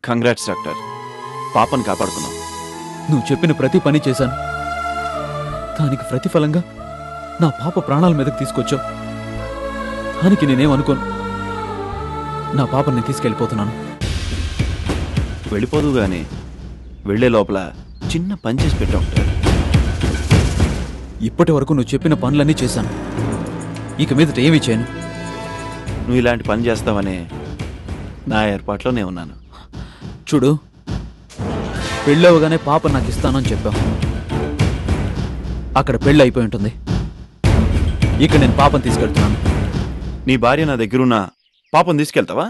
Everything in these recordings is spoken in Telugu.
కంగ్రాట్స్ డాక్టర్, పాపను కాపాడుకున్నాం. నువ్వు చెప్పిన ప్రతి పని చేశాను. దానికి ప్రతిఫలంగా నా పాప ప్రాణాల మీదకి తీసుకొచ్చావు. దానికి నేనేమనుకోను. నా పాపని నేను తీసుకెళ్ళిపోతున్నాను. వెళ్ళిపోదు గాని వెళ్లే లోపల చిన్న పని చేసి పెట్టు డాక్టర్. ఇప్పటి వరకు నువ్వు చెప్పిన పనులన్నీ చేశాను. ఇక మీదట ఏమీ చేయను. నువ్వు ఇలాంటి పని చేస్తావనే నా ఏర్పాట్లోనే ఉన్నాను. చూడు, పెళ్ళవగానే పాప నాకు ఇస్తానని చెప్పావు. అక్కడ పెళ్ళి అయిపోయి ఉంటుంది. ఇక నేను పాపను తీసుకెళ్తున్నాను. నీ భార్య నా దగ్గరున్న పాపను తీసుకెళ్తావా?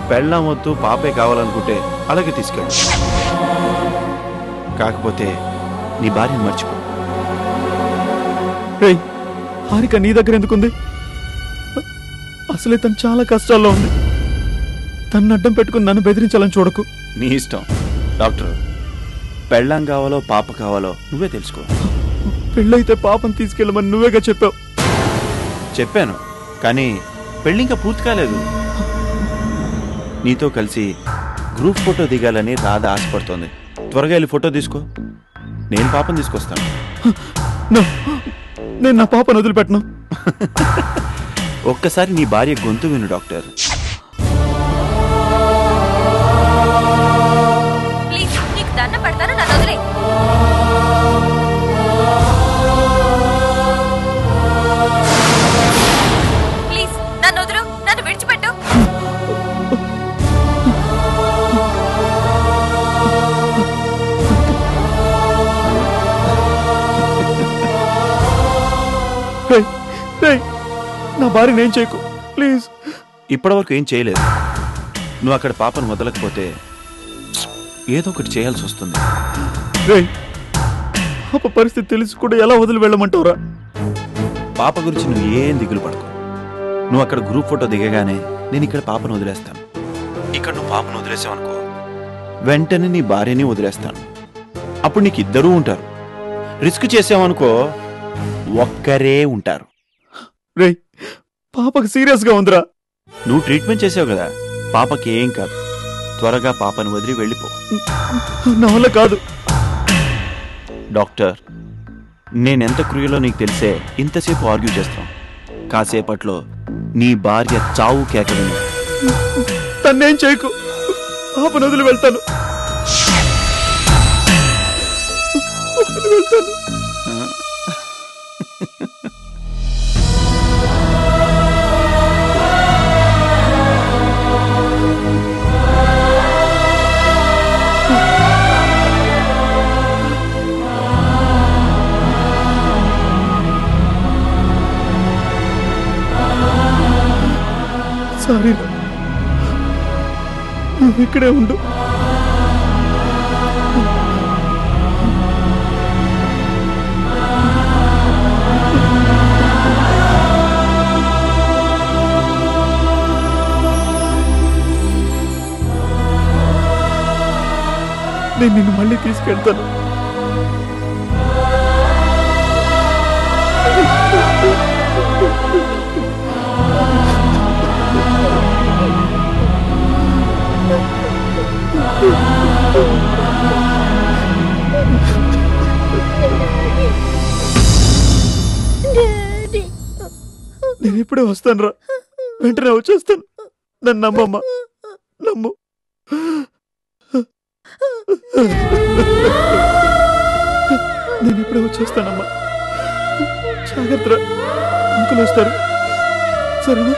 పెళ్ళం వద్దు, పాపే కావాలనుకుంటే అలాగే తీసుకెళ్ళు. కాకపోతే నీ భార్యను మర్చిపో. హారిక నీ దగ్గర ఎందుకుంది? అసలే తను చాలా కష్టాల్లో ఉంది. తను అడ్డం పెట్టుకుని నన్ను బెదిరించాలని చూడకు. నీ ఇష్టం డాక్టర్. పెళ్ళం కావాలో పాప కావాలో నువ్వే తెలుసుకో. పెళ్ళైతే పాపను తీసుకెళ్ళమని నువ్వేగా చెప్పావు. చెప్పాను, కానీ పెళ్ళింకా పూర్తి కాలేదు. నీతో కలిసి గ్రూప్ ఫోటో దిగాలని రాధ ఆశపడుతోంది. త్వరగా వెళ్ళి ఫోటో తీసుకో. నేను పాపను తీసుకొస్తాను. నేను నా పాపను వదిలిపెట్టను. ఒక్కసారి నీ భార్య గొంతు విను డాక్టర్. ప్లీజ్, నీకు దండం పెడతాను, నన్ను వదిలే. ప్లీజ్ నన్ను వదులు, నన్ను విడిచిపెట్టు. నా భార్యను ఏం చేయకు ప్లీజ్. ఇప్పటివరకు ఏం చేయలేదు. నువ్వు అక్కడ పాపను వదలకపోతే ఏదో ఒకటి చేయాల్సి వస్తుంది. పాప పరిస్థితి తెలిసి కూడా ఎలా వదిలి వెళ్ళమంటావురా? పాప గురించి నువ్వు ఏం దిగులు పడకు. నువ్వు అక్కడ గ్రూప్ ఫోటో దిగగానే నేను ఇక్కడ పాపను వదిలేస్తాను. ఇక్కడ నువ్వు పాపను వదిలేసావనుకో, వెంటనే నీ భార్యని వదిలేస్తాను. అప్పుడు నీకు ఇద్దరూ ఉంటారు. రిస్క్ చేసావనుకో, ఒక్కరే ఉంటారు. రే, పాపకు సీరియస్ గా ఉందిరా. నువ్వు ట్రీట్మెంట్ చేసావు కదా, పాపకి ఏం కాదు. త్వరగా పాపను వదిలి వెళ్ళిపో. నా వల్ల కాదు డాక్టర్. నేనెంత క్రూయలో నీకు తెలిసే ఇంతసేపు ఆర్గ్యూ చేస్తాం. కాసేపట్లో నీ భార్య చావు కేకని. తన్నేం చేయకు, పాపను వదిలి వెళ్తాను. సారీ, నువ్వు ఇక్కడే ఉండు. నేను నిన్ను మళ్ళీ తీసుకెళ్తాను. నేను ఇప్పుడే వస్తాను రా, వెంటనే వచ్చేస్తాను. నన్ను నమ్మమ్మా, నమ్ము. నేను ఇప్పుడే వచ్చేస్తానమ్మా. జాగ్రత్త, అంకులు వస్తారు, సరేనా?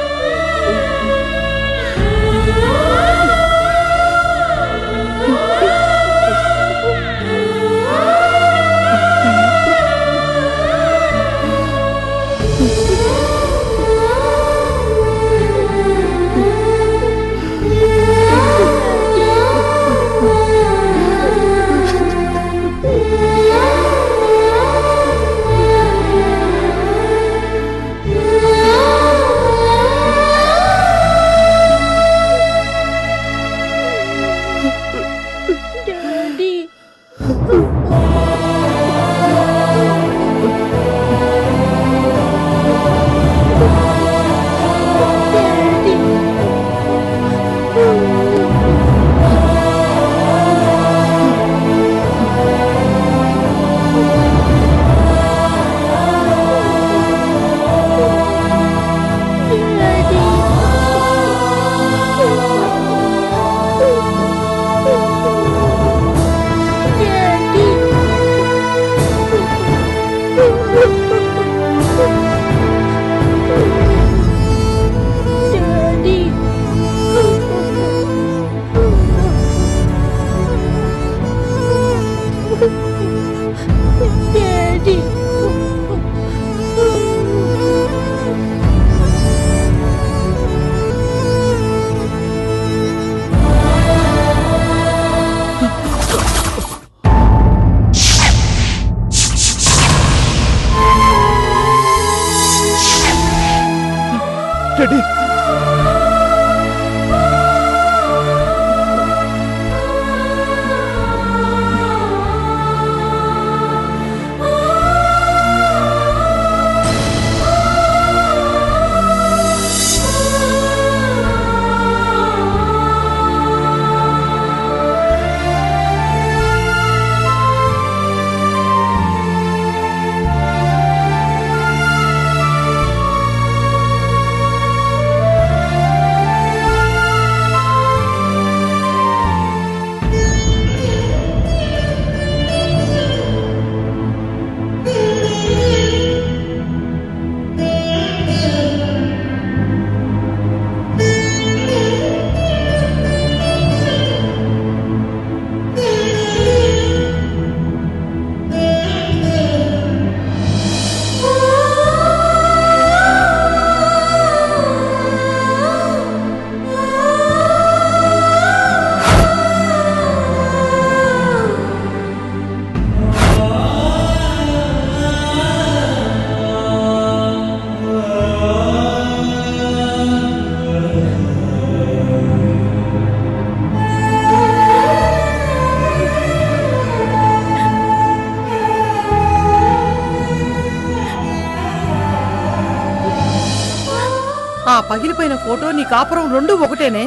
పగిలిపోయిన ఫోటో నీ కాపురం రెండు ఒకటేనే.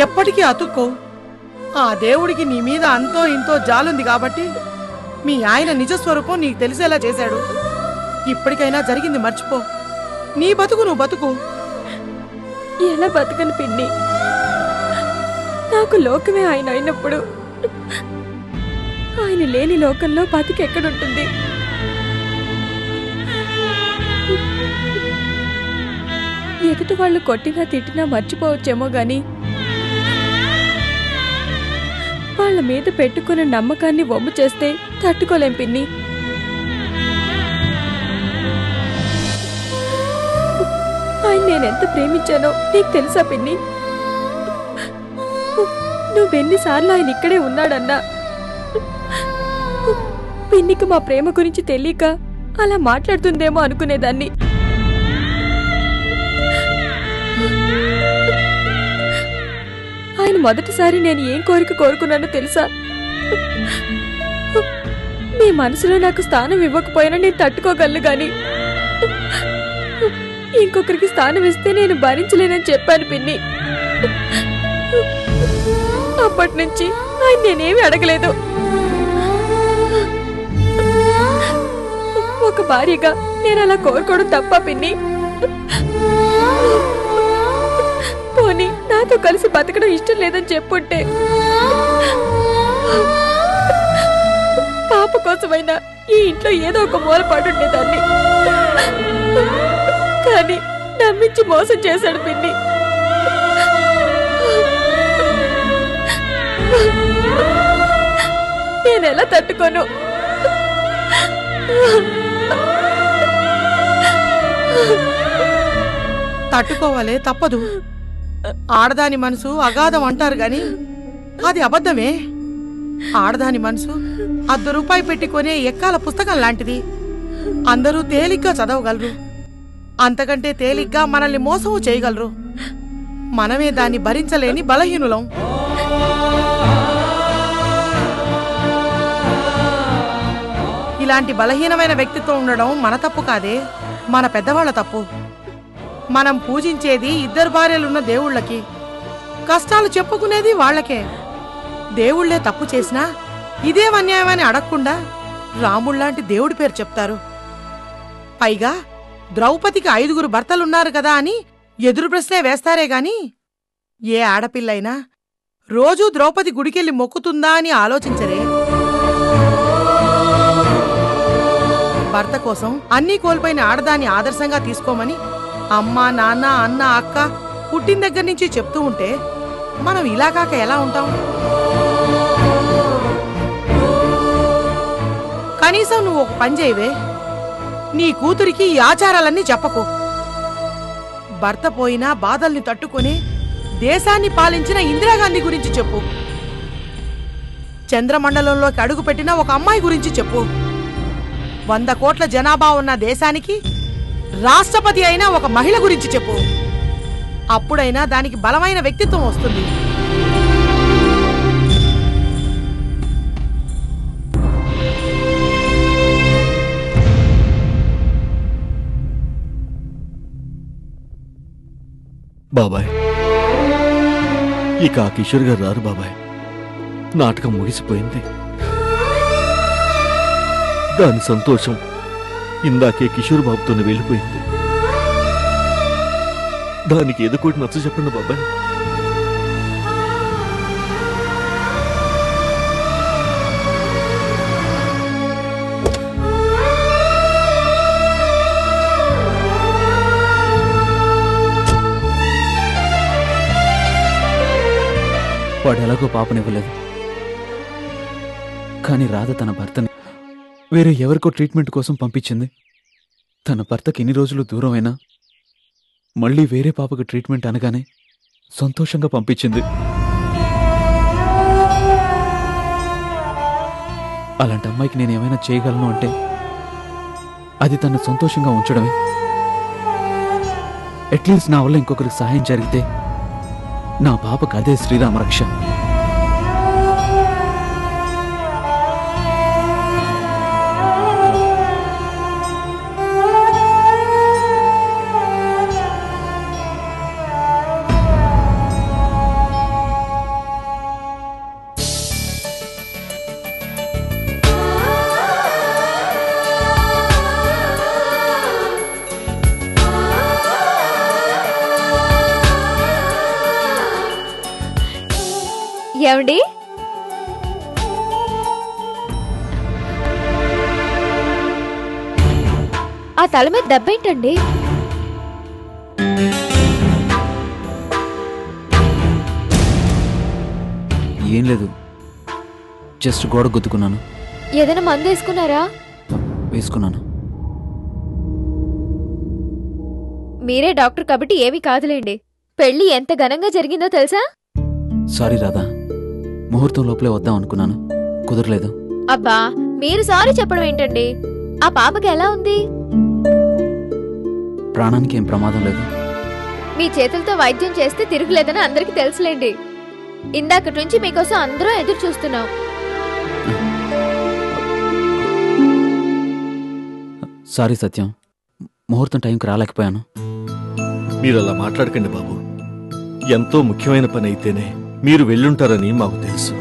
ఎప్పటికీ అతుక్కో. ఆ దేవుడికి నీ మీద అంతో ఇంతో జాలుంది కాబట్టి మీ ఆయన నిజస్వరూపం నీకు తెలిసేలా చేశాడు. ఇప్పటికైనా జరిగింది మర్చిపో. నీ బతుకు నువ్వు బతుకు. ఎలా బతకను పిన్ని? నాకు లోకమే ఆయన అయినప్పుడు ఆయన లేని లోకంలో బతికెక్కడుంటుంది? ఎదుటి వాళ్ళు కొట్టినా తిట్టినా మర్చిపోవచ్చేమో గాని వాళ్ళ మీద పెట్టుకున్న నమ్మకాన్ని వమ్ము చేస్తే తట్టుకోలేం పిన్ని. ఆయన నేనెంత ప్రేమించానో నీకు తెలుసా పిన్ని? నువ్వెన్నిసార్లు ఆయన ఇక్కడే ఉన్నాడన్నా పిన్నికి మా ప్రేమ గురించి తెలియక అలా మాట్లాడుతుందేమో అనుకునేదాన్ని. ఆయన మొదటిసారి నేను ఏం కోరిక కోరుకున్నానో తెలుసా? మీ మనసులో నాకు స్థానం ఇవ్వకపోయినా నేను తట్టుకోగలను గాని ఇంకొకరికి స్థానం ఇస్తే నేను భరించలేనని చెప్పాను పిన్ని. అప్పటి నుంచి ఆయన నేనేమి అడగలేదు. ఒక భార్యగా నేను అలా కోరుకోవడం తప్ప పిన్ని? పోనీ నాతో కలిసి బతకడం ఇష్టం లేదని చెప్పుంటే పాప కోసమైనా ఈ ఇంట్లో ఏదో ఒక మూలపాటుండేదాన్ని. కానీ నమ్మించి మోసం చేశాడు పిన్ని. నేనెలా తట్టుకోను? తట్టుకోవాలే, తప్పదు. ఆడదాని మనసు అగాధం అంటారు గాని అది అబద్ధమే. ఆడదాని మనసు ₹1 పెట్టుకునే ఎక్కాల పుస్తకం లాంటిది. అందరూ తేలిగ్గా చదవగలరు. అంతకంటే తేలిగ్గా మనల్ని మోసం చేయగలరు. మనమే దాన్ని భరించలేని బలహీనులం. ఇలాంటి బలహీనమైన వ్యక్తిత్వం ఉండడం మన తప్పు కాదే, మన పెద్దవాళ్ల తప్పు. మనం పూజించేది 2 భార్యలున్న దేవుళ్ళకి, కష్టాలు చెప్పుకునేది వాళ్లకే. దేవుళ్లే తప్పు చేసినా ఇదే అన్యాయమని అడగకుండా రాముళ్లాంటి దేవుడి పేరు చెప్తారు. పైగా ద్రౌపదికి 5 భర్తలున్నారు కదా అని ఎదురు ప్రశ్నే వేస్తారే గాని ఏ ఆడపిల్లైనా రోజూ ద్రౌపది గుడికెళ్ళి మొక్కుతుందా అని ఆలోచించరే. భర్త కోసం అన్నీ కోల్పోయిన ఆడదాన్ని ఆదర్శంగా తీసుకోమని అమ్మ, నాన్న, అన్న, అక్క పుట్టిన దగ్గర నుంచి చెప్తూ ఉంటే మనం ఇలా కాక ఎలా ఉంటాం? కనీసం నువ్వు ఒక పని చేయవే. నీ కూతురికి ఈ ఆచారాలన్నీ చెప్పకు. భర్త పోయినా బాధల్ని తట్టుకొని దేశాన్ని పాలించిన ఇందిరాగాంధీ గురించి చెప్పు. చంద్రమండలంలోకి అడుగుపెట్టిన ఒక అమ్మాయి గురించి చెప్పు. 100 కోట్ల జనాభా ఉన్న దేశానికి రాష్ట్రపతి అయిన ఒక మహిళ గురించి చెప్పు. అప్పుడైనా దానికి బలమైన వ్యక్తిత్వం వస్తుంది. బాబాయ్, ఇక ఆ కిషోర్ గారు రారు బాబాయ్. నాటకం ముగిసిపోయింది. దాని సంతోషం ఇందాకే కిషోర్ బాబుతోనే వెళ్ళిపోయింది. దానికి ఏదో కూడా నచ్చ చెప్పండి బాబాయ్. వాడు ఎలాగో పాపనివ్వలేదు, కానీ రాధ తన భర్తని వేరే ఎవరికో ట్రీట్మెంట్ కోసం పంపించింది. తన భర్తకి ఎన్ని రోజులు దూరమైనా మళ్ళీ వేరే పాపకు ట్రీట్మెంట్ అనగానే సంతోషంగా పంపించింది. అలాంటి అమ్మాయికి నేను ఏమైనా చేయగలను అంటే అది తను సంతోషంగా ఉంచడమే. అట్లీస్ట్ నా వల్ల ఇంకొకరికి సహాయం జరిగితే నా పాపకు అదే శ్రీరామ రక్ష. ఏమండి, ఆ తల మీద దెబ్బేంటండి? ఏం లేదు, జస్ట్ గోడ గుద్దుకున్నాను. ఏదైనా మందు వేసుకున్నారా? వేసుకున్నాను. మీరే డాక్టర్ కాబట్టి ఏమీ కాదులేండి. పెళ్లి ఎంత ఘనంగా జరిగిందో తెలుసా? సారీ రాధా, ముహూర్తం లోపలే వద్దాం అనుకున్నాను, కుదరలేదు. అబ్బా, మీరు సారీ చెప్పడం ఏంటండి? ఆ పాపకి ఎలా ఉంది? ప్రాణానికి ఏం ప్రమాదం లేదు. మీ చేతులతో వైద్యం చేస్తే తిరుగులేదని అందరికీ తెలుసులేండి. ఇందాకటి నుంచి మీకోసం అందరం ఎదురు చూస్తున్నాం. సారీ సత్యం, ముహూర్తం టైంకి రాలేకపోయాను. మీరు అలా మాట్లాడకండి బాబు. ఎంతో ముఖ్యమైన పని అయితేనే మీరు వెళ్ళుంటారని మాకు తెలుసు.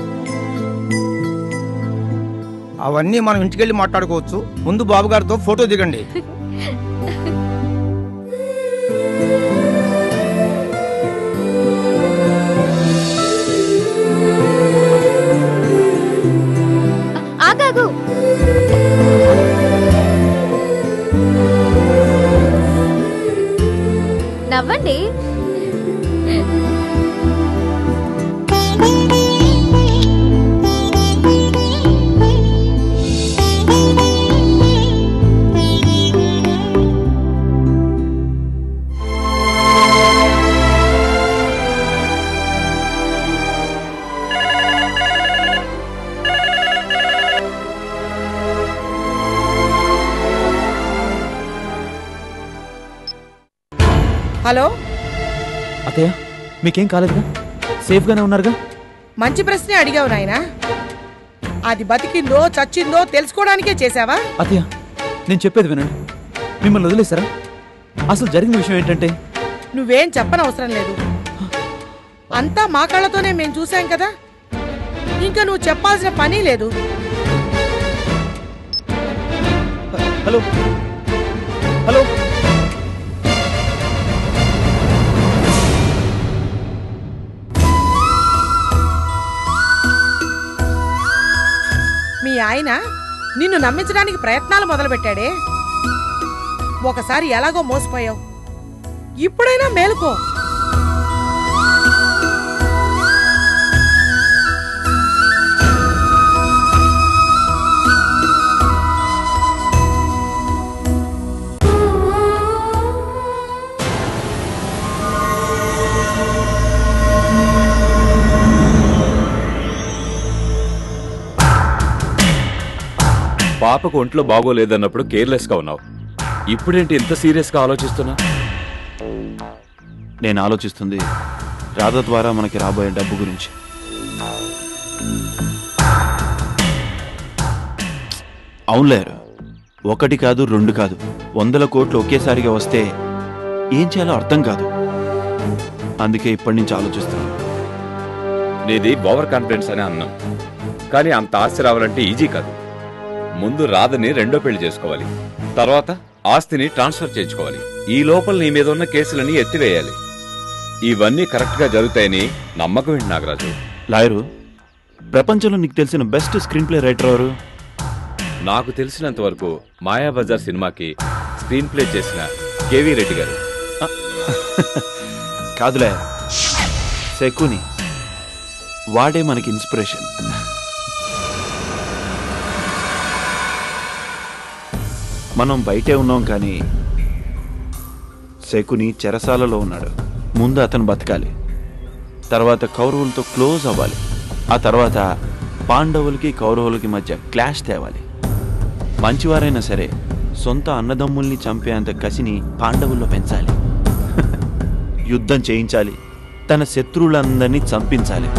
అవన్నీ మనం ఇంటికెళ్ళి మాట్లాడుకోవచ్చు. ముందు బాబు గారితో ఫోటో దిగండి. ఆగాగు. నవ్వండి. హలో, అత్తయ్య, మీకేం కాలేదుగా? సేఫ్గానే ఉన్నారుగా? మంచి ప్రశ్నే అడిగావు నాయనా. అది బతికిందో చచ్చిందో తెలుసుకోవడానికే చేశావా? అత్తయ్య, నేను చెప్పేది వినండి. మిమ్మల్ని వదిలేశారా? అసలు జరిగిన విషయం ఏంటంటే, నువ్వేం చెప్పనవసరం లేదు. అంతా మా కళ్ళతోనే మేము చూసాం కదా, ఇంకా నువ్వు చెప్పాల్సిన పని లేదు. హలో హలో, మీ ఆయన నిన్ను నమ్మించడానికి ప్రయత్నాలు మొదలుపెట్టాడే. ఒకసారి ఎలాగో మోసపోయావు, ఇప్పుడైనా మేలుకో. పాపకు ఒంట్లో బాగోలేదన్నప్పుడు కేర్లెస్గా ఉన్నావు. ఇప్పుడేంటి ఇంత సీరియస్గా ఆలోచిస్తున్నా? నేను ఆలోచిస్తుంది రాధ ద్వారా మనకి రాబోయే డబ్బు గురించి. అవునులేరు, 1 కాదు 2 కాదు 100 కోట్లు ఒకేసారిగా వస్తే ఏం చేయాలో అర్థం కాదు. అందుకే ఇప్పటి నుంచి ఆలోచిస్తున్నాను. నీది ఓవర్ కాన్ఫిడెన్స్ అని అన్నాం, కానీ అంత ఆస్తి రావాలంటే ఈజీ కాదు. ముందు రాధని 2వ పెళ్లి చేసుకోవాలి, తర్వాత ఆస్తిని ట్రాన్స్ఫర్ చేయించుకోవాలి. ఈ లోపల నీ మీద ఉన్న కేసులని ఎత్తివేయాలి. ఇవన్నీ కరెక్ట్ గా జరుగుతాయని నమ్మకం ఏంటి నాగరాజు? లాయరు, ప్రపంచంలో నీకు తెలిసిన బెస్ట్ స్క్రీన్ ప్లే రైటర్ ఎవరు? నాకు తెలిసినంత వరకు మాయాబజార్ సినిమాకి స్క్రీన్ ప్లే చేసిన కేవీ రెడ్డి గారు. కాదులే, శకుని. వాడే మనకి ఇన్స్పిరేషన్. మనం బయటే ఉన్నాం, కానీ శకుని చెరసాలలో ఉన్నాడు. ముందు అతను బతకాలి, తర్వాత కౌరవులతో క్లోజ్ అవ్వాలి, ఆ తర్వాత పాండవులకి కౌరవులకి మధ్య క్లాష్ తేవాలి. మంచివారైనా సరే సొంత అన్నదమ్ముల్ని చంపేంత కసిని పాండవుల్లో పెంచాలి. యుద్ధం చేయించాలి, తన శత్రువులందరినీ చంపించాలి.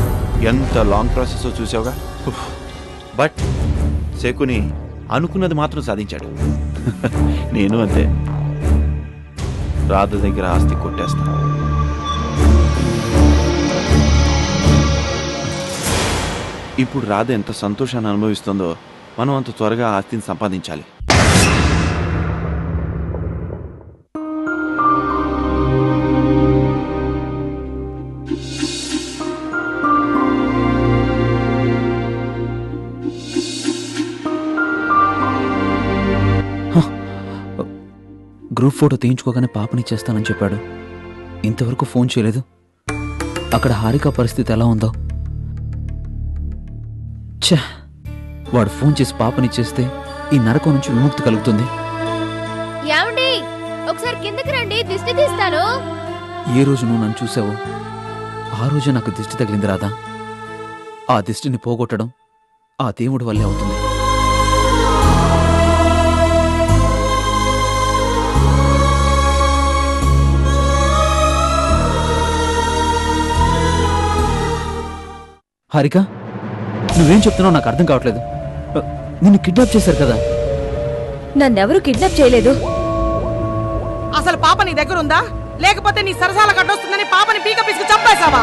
ఎంత లాంగ్ ప్రాసెస్ చూసావుగా. బట్ శకుని అనుకున్నది మాత్రం సాధించాడు. నేను అంతే, రాధ దగ్గర ఆస్తి కొట్టేస్తా. ఇప్పుడు రాధ ఎంత సంతోషాన్ని అనుభవిస్తుందో మనం అంత త్వరగా ఆస్తిని సంపాదించాలి. గ్రూప్ ఫోటో తీయించుకోగానే పాపనిచ్చేస్తానని చెప్పాడు. ఇంతవరకు ఫోన్ చేయలేదు. అక్కడ హారిక పరిస్థితి ఎలా ఉందో. ఛా, వాడు ఫోన్ చేసి పాపనిచ్చేస్తే ఈ నరకం నుంచి విముక్తి కలుగుతుంది. ఏమండి, ఒకసారి కిందకి రండి, దిష్టి తీస్తాను. ఏ రోజు నువ్వు నన్ను చూసావో ఆ రోజే నాకు దిష్టి తగిలింది రాదా. ఆ దిష్టిని పోగొట్టడం ఆ దేవుడి వల్లే అవుతుంది. హారిక, నువ్వేం చెప్తున్నావు నాకు అర్థం కావట్లేదు. నిన్ను కిడ్నాప్ చేశారు కదా? నన్నెవరూ కిడ్నాప్ చేయలేదు. అసలు పాప నీ దగ్గర ఉందా, లేకపోతే నీ సరసాల గడ్డొస్తుందని పాపని పీక పిసికి చంపేశావా?